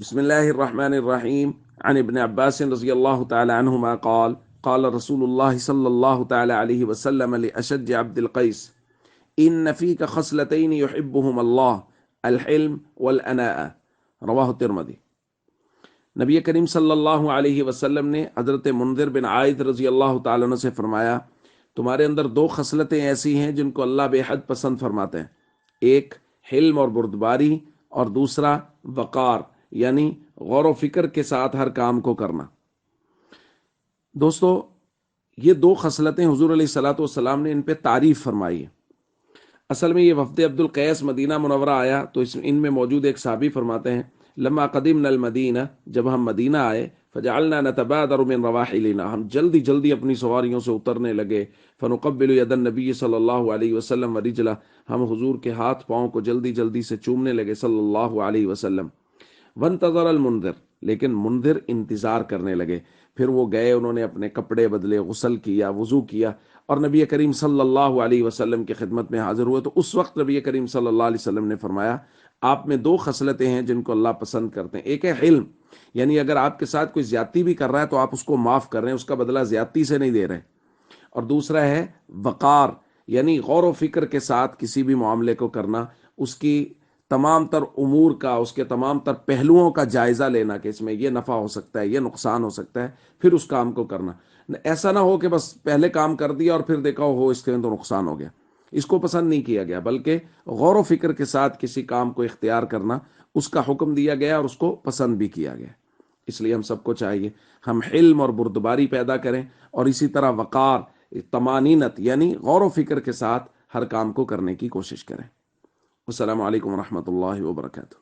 بسم الله الرحمن الرحيم عن ابن عباس رضي الله تعالى عنهما قال قال رسول الله صلى الله تعالى عليه وسلم لأشج عبد القيس إن فيك خصلتين يحبهما الله الحلم والأناء رواہ ترمذی۔ نبی کریم صلی اللہ علیہ وسلم نے حضرت منذر بن عائد رضی اللہ تعالیٰ عنہ سے فرمایا، تمہارے اندر دو خصلتیں ایسی ہیں جن کو اللہ بے حد پسند فرماتے ہیں، ایک حلم اور بردباری، اور دوسرا وقار یعنی غور و فکر کے ساتھ ہر کام کو کرنا۔ دوستو، یہ دو خصلتیں حضور علیہ الصلوۃ والسلام نے ان پہ تعریف فرمائی ہے۔ اصل میں یہ وفد عبد القیس مدینہ منورہ آیا تو ان میں موجود ایک صحابی فرماتے ہیں، لما قدمنا المدینہ، جب ہم مدینہ آئے، فجعلنا نتبادر من رواحلنا، ہم جلدی جلدی اپنی سواریوں سے اترنے لگے، فنقبل ید النبی صلی اللہ علیہ وسلم ورجلہ، ہم حضور کے ہاتھ پاؤں کو جلدی جلدی سے چومنے لگے صلی اللہ علیہ وسلم۔ وانتظر المنذر، لیکن منذر انتظار کرنے لگے، پھر وہ گئے، انہوں نے اپنے کپڑے بدلے، غسل کیا، وضو کیا، اور نبی کریم صلی اللہ علیہ وسلم کی خدمت میں حاضر ہوئے۔ تو اس وقت نبی کریم صلی اللہ علیہ وسلم نے فرمایا، آپ میں دو خصلتیں ہیں جن کو اللہ پسند کرتے ہیں، ایک ہے حلم، یعنی اگر آپ کے ساتھ کوئی زیادتی بھی کر رہا ہے تو آپ اس کو معاف کر رہے ہیں، اس کا بدلہ زیادتی سے نہیں دے رہے، اور دوسرا ہے وقار، یعنی غور و فکر کے ساتھ کسی بھی معاملے کو کرنا، اس کی تمام تر امور کا، اس کے تمام تر پہلوؤں کا جائزہ لینا کہ اس میں یہ نفع ہو سکتا ہے، یہ نقصان ہو سکتا ہے، پھر اس کام کو کرنا۔ ایسا نہ ہو کہ بس پہلے کام کر دیا اور پھر دیکھا ہو اس کے تو نقصان ہو گیا، اس کو پسند نہیں کیا گیا، بلکہ غور و فکر کے ساتھ کسی کام کو اختیار کرنا، اس کا حکم دیا گیا اور اس کو پسند بھی کیا گیا۔ اس لیے ہم سب کو چاہیے ہم حلم اور بردباری پیدا کریں، اور اسی طرح وقار، طمانینت یعنی غور و فکر کے ساتھ ہر کام کو کرنے کی کوشش کریں۔ السلام علیکم ورحمۃ اللہ وبرکاتہ۔